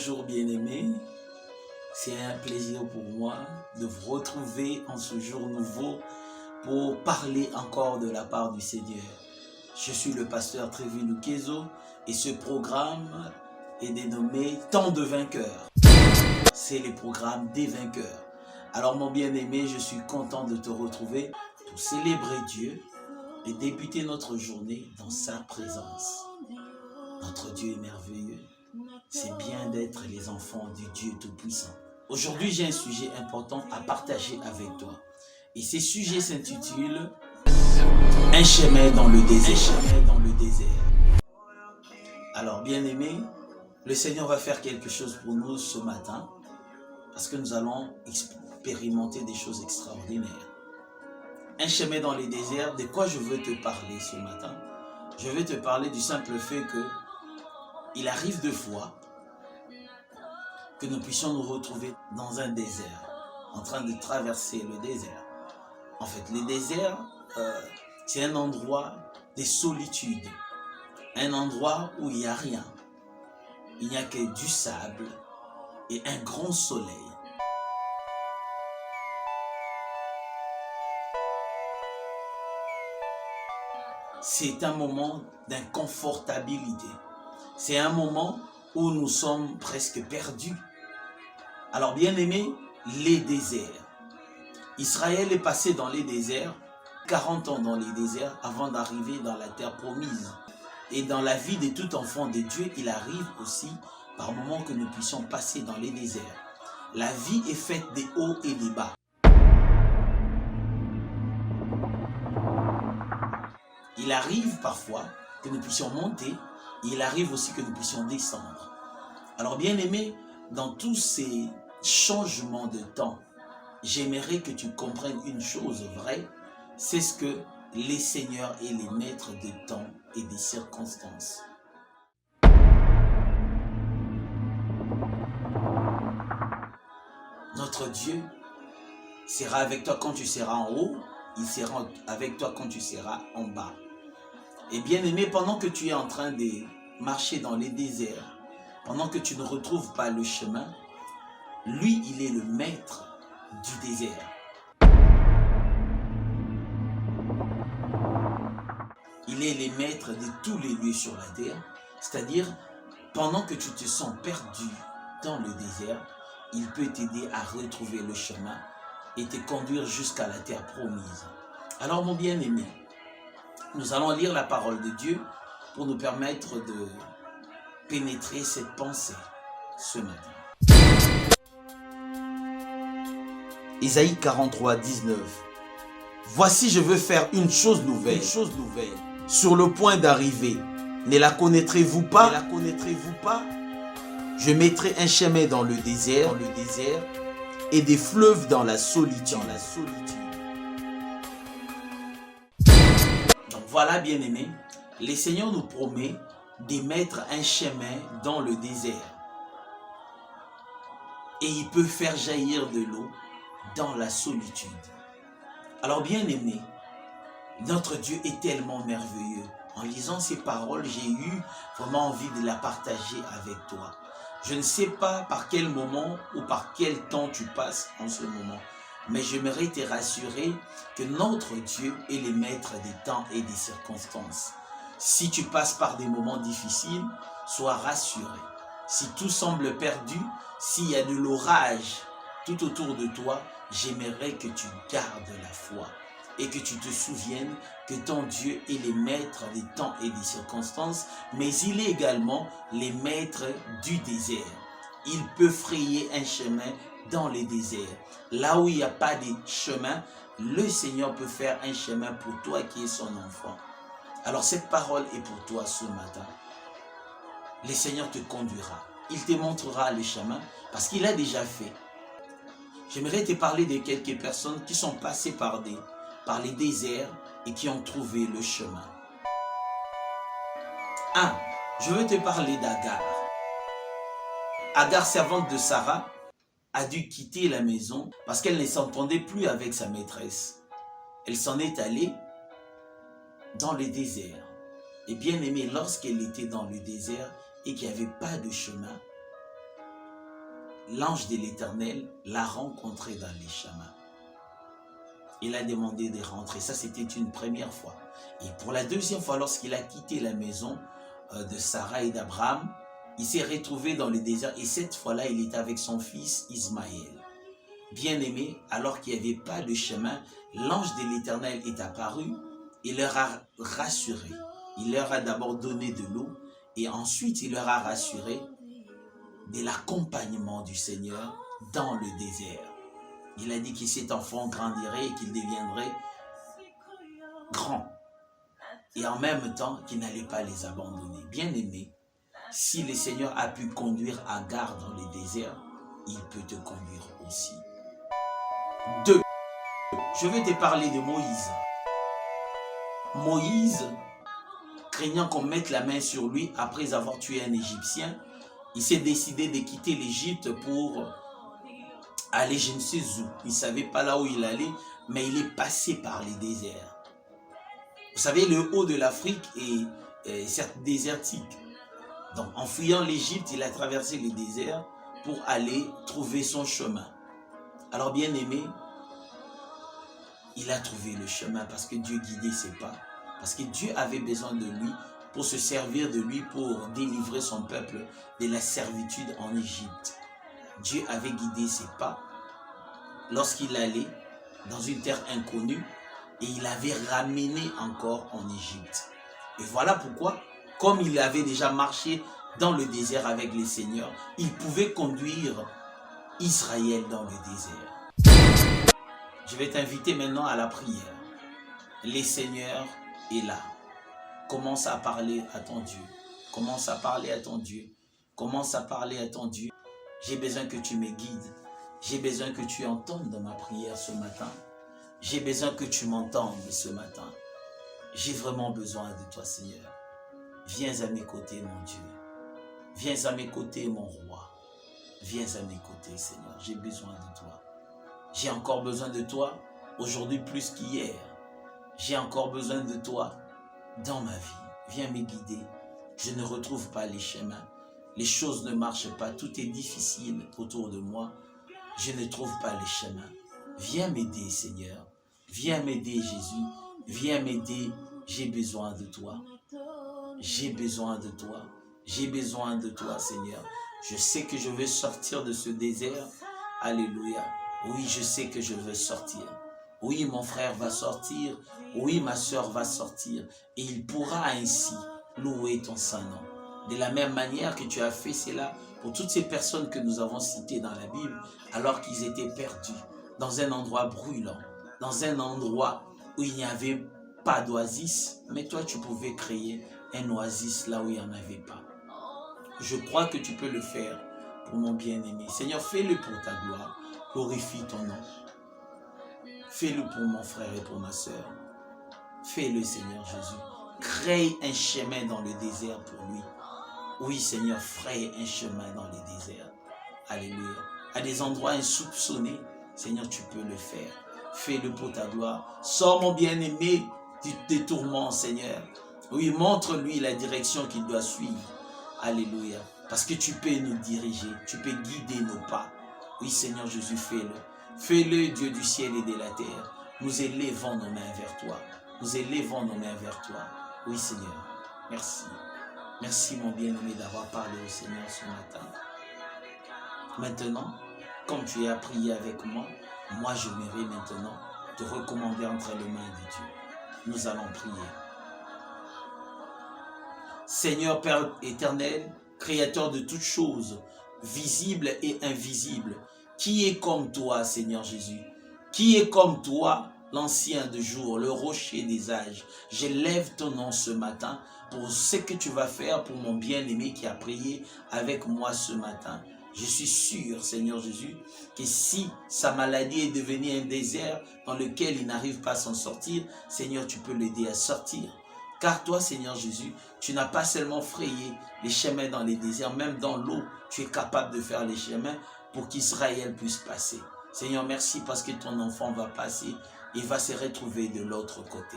Bonjour bien-aimés, c'est un plaisir pour moi de vous retrouver en ce jour nouveau pour parler encore de la part du Seigneur. Je suis le pasteur Trévi Lukezo et ce programme est dénommé Temps de vainqueurs. C'est le programme des vainqueurs. Alors mon bien-aimé, je suis content de te retrouver pour célébrer Dieu et débuter notre journée dans sa présence. Notre Dieu est merveilleux. C'est bien d'être les enfants du Dieu Tout-Puissant. Aujourd'hui, j'ai un sujet important à partager avec toi. Et ce sujet s'intitule « Un chemin dans le désert ». Alors, bien-aimés, le Seigneur va faire quelque chose pour nous ce matin parce que nous allons expérimenter des choses extraordinaires. Un chemin dans le désert, de quoi je veux te parler ce matin? Je vais te parler du simple fait que il arrive deux fois que nous puissions nous retrouver dans un désert, en train de traverser le désert. En fait, le désert, c'est un endroit de solitude, un endroit où il n'y a rien. Il n'y a que du sable et un grand soleil. C'est un moment d'inconfortabilité. C'est un moment où nous sommes presque perdus. Alors bien aimé, les déserts. Israël est passé dans les déserts, 40 ans dans les déserts avant d'arriver dans la terre promise. Et dans la vie de tout enfant de Dieu, il arrive aussi par moments que nous puissions passer dans les déserts. La vie est faite des hauts et des bas. Il arrive parfois que nous puissions monter, et il arrive aussi que nous puissions descendre. Alors bien aimé, dans tous ces changements de temps, j'aimerais que tu comprennes une chose vraie, c'est ce que les seigneurs et les maîtres des temps et des circonstances. Notre Dieu sera avec toi quand tu seras en haut, il sera avec toi quand tu seras en bas. Et bien aimé, pendant que tu es en train de marcher dans les déserts, pendant que tu ne retrouves pas le chemin, lui, il est le maître du désert. Il est le maître de tous les lieux sur la terre, c'est-à-dire, pendant que tu te sens perdu dans le désert, il peut t'aider à retrouver le chemin et te conduire jusqu'à la terre promise. Alors mon bien-aimé, nous allons lire la parole de Dieu pour nous permettre de pénétrer cette pensée ce matin. Isaïe 43, 19. Voici, je veux faire une chose nouvelle, sur le point d'arriver. Ne la connaîtrez-vous pas? Je mettrai un chemin dans le désert, et des fleuves dans la solitude. Donc voilà, bien-aimés, le Seigneur nous promet de mettre un chemin dans le désert. Et il peut faire jaillir de l'eau dans la solitude. Alors bien-aimés, notre Dieu est tellement merveilleux. En lisant ces paroles, j'ai eu vraiment envie de la partager avec toi. Je ne sais pas par quel moment ou par quel temps tu passes en ce moment, mais j'aimerais te rassurer que notre Dieu est le maître des temps et des circonstances. Si tu passes par des moments difficiles, sois rassuré. Si tout semble perdu, s'il y a de l'orage tout autour de toi, j'aimerais que tu gardes la foi et que tu te souviennes que ton Dieu est le maître des temps et des circonstances, mais il est également le maître du désert. Il peut frayer un chemin dans les déserts. Là où il n'y a pas de chemin, le Seigneur peut faire un chemin pour toi qui es son enfant. Alors cette parole est pour toi ce matin. Le Seigneur te conduira. Il te montrera le chemin parce qu'il a déjà fait. J'aimerais te parler de quelques personnes qui sont passées par les déserts et qui ont trouvé le chemin. Je veux te parler d'Agar. Agar, servante de Sarah, a dû quitter la maison parce qu'elle ne s'entendait plus avec sa maîtresse. Elle s'en est allée dans le désert. Et bien aimé, lorsqu'elle était dans le désert et qu'il n'y avait pas de chemin, l'ange de l'Éternel l'a rencontré dans les chemins. Il a demandé de rentrer. Ça, c'était une première fois. Et pour la deuxième fois, lorsqu'il a quitté la maison de Sarah et d'Abraham, il s'est retrouvé dans le désert. Et cette fois-là, il était avec son fils Ismaël. Bien-aimé, alors qu'il n'y avait pas de chemin, l'ange de l'Éternel est apparu. Il leur a rassuré. Il leur a d'abord donné de l'eau. Et ensuite, il leur a rassuré de l'accompagnement du Seigneur dans le désert. Il a dit que cet enfant grandirait et qu'il deviendrait grand. Et en même temps, qu'il n'allait pas les abandonner. Bien-aimé, si le Seigneur a pu conduire Agar dans le désert, il peut te conduire aussi. 2. Je vais te parler de Moïse. Moïse, craignant qu'on mette la main sur lui après avoir tué un Égyptien, il s'est décidé de quitter l'Égypte pour aller je ne sais où. Il ne savait pas là où il allait, mais il est passé par les déserts. Vous savez, le haut de l'Afrique est certes désertique. Donc, en fuyant l'Égypte, il a traversé les déserts pour aller trouver son chemin. Alors, bien aimé, il a trouvé le chemin parce que Dieu guidait ses pas. Parce que Dieu avait besoin de lui pour se servir de lui pour délivrer son peuple de la servitude en Égypte. Dieu avait guidé ses pas lorsqu'il allait dans une terre inconnue et il avait ramené encore en Égypte. Et voilà pourquoi, comme il avait déjà marché dans le désert avec les seigneurs, il pouvait conduire Israël dans le désert. Je vais t'inviter maintenant à la prière. Les seigneurs est là. Commence à parler à ton Dieu. Commence à parler à ton Dieu. Commence à parler à ton Dieu. J'ai besoin que tu me guides. J'ai besoin que tu entendes dans ma prière ce matin. J'ai besoin que tu m'entendes ce matin. J'ai vraiment besoin de toi, Seigneur. Viens à mes côtés, mon Dieu. Viens à mes côtés, mon roi. Viens à mes côtés, Seigneur. J'ai besoin de toi. J'ai encore besoin de toi aujourd'hui plus qu'hier. J'ai encore besoin de toi dans ma vie. Viens me guider. Je ne retrouve pas les chemins. Les choses ne marchent pas. Tout est difficile autour de moi. Je ne trouve pas les chemins. Viens m'aider, Seigneur. Viens m'aider, Jésus. Viens m'aider. J'ai besoin de toi. J'ai besoin de toi. J'ai besoin de toi, Seigneur. Je sais que je veux sortir de ce désert. Alléluia. Oui, je sais que je veux sortir. Oui, mon frère va sortir. Oui, ma soeur va sortir. Et il pourra ainsi louer ton saint nom. De la même manière que tu as fait cela pour toutes ces personnes que nous avons citées dans la Bible, alors qu'ils étaient perdus, dans un endroit brûlant, dans un endroit où il n'y avait pas d'oasis, mais toi tu pouvais créer un oasis là où il n'y en avait pas. Je crois que tu peux le faire pour mon bien-aimé. Seigneur, fais-le pour ta gloire. Glorifie ton nom. Fais-le pour mon frère et pour ma soeur. Fais-le, Seigneur Jésus. Crée un chemin dans le désert pour lui. Oui, Seigneur, fraye un chemin dans les déserts. Alléluia. À des endroits insoupçonnés, Seigneur, tu peux le faire. Fais-le pour ta gloire. Sors mon bien-aimé des tourments, Seigneur. Oui, montre-lui la direction qu'il doit suivre. Alléluia. Parce que tu peux nous diriger. Tu peux guider nos pas. Oui, Seigneur Jésus, fais-le. Fais-le, Dieu du ciel et de la terre. Nous élevons nos mains vers toi. Nous élevons nos mains vers toi. Oui, Seigneur. Merci. Merci, mon bien-aimé, d'avoir parlé au Seigneur ce matin. Maintenant, comme tu as prié avec moi, moi j'aimerais maintenant te recommander entre les mains de Dieu. Nous allons prier. Seigneur Père éternel, Créateur de toutes choses, visibles et invisibles, qui est comme toi, Seigneur Jésus? Qui est comme toi, l'ancien de jour, le rocher des âges? J'élève ton nom ce matin pour ce que tu vas faire pour mon bien-aimé qui a prié avec moi ce matin. Je suis sûr, Seigneur Jésus, que si sa maladie est devenue un désert dans lequel il n'arrive pas à s'en sortir, Seigneur, tu peux l'aider à sortir. Car toi, Seigneur Jésus, tu n'as pas seulement frayé les chemins dans les déserts, même dans l'eau, tu es capable de faire les chemins pour qu'Israël puisse passer. Seigneur, merci parce que ton enfant va passer et va se retrouver de l'autre côté.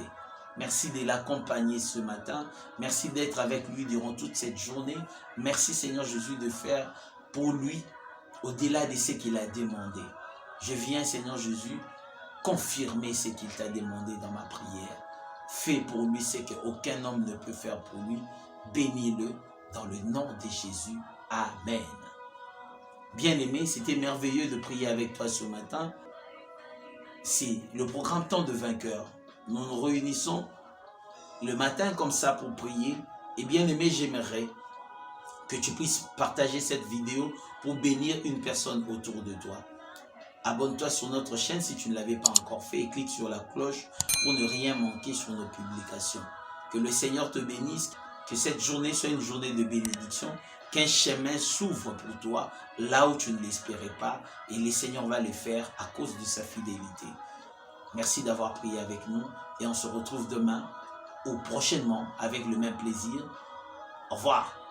Merci de l'accompagner ce matin. Merci d'être avec lui durant toute cette journée. Merci, Seigneur Jésus, de faire pour lui au-delà de ce qu'il a demandé. Je viens, Seigneur Jésus, confirmer ce qu'il t'a demandé dans ma prière. Fais pour lui ce qu'aucun homme ne peut faire pour lui. Bénis-le dans le nom de Jésus. Amen. Bien-aimé, c'était merveilleux de prier avec toi ce matin. C'est le programme Temps de vainqueur. Nous nous réunissons le matin comme ça pour prier. Et bien-aimé, j'aimerais que tu puisses partager cette vidéo pour bénir une personne autour de toi. Abonne-toi sur notre chaîne si tu ne l'avais pas encore fait et clique sur la cloche pour ne rien manquer sur nos publications. Que le Seigneur te bénisse, que cette journée soit une journée de bénédiction, qu'un chemin s'ouvre pour toi là où tu ne l'espérais pas et le Seigneur va le faire à cause de sa fidélité. Merci d'avoir prié avec nous et on se retrouve demain ou prochainement avec le même plaisir. Au revoir.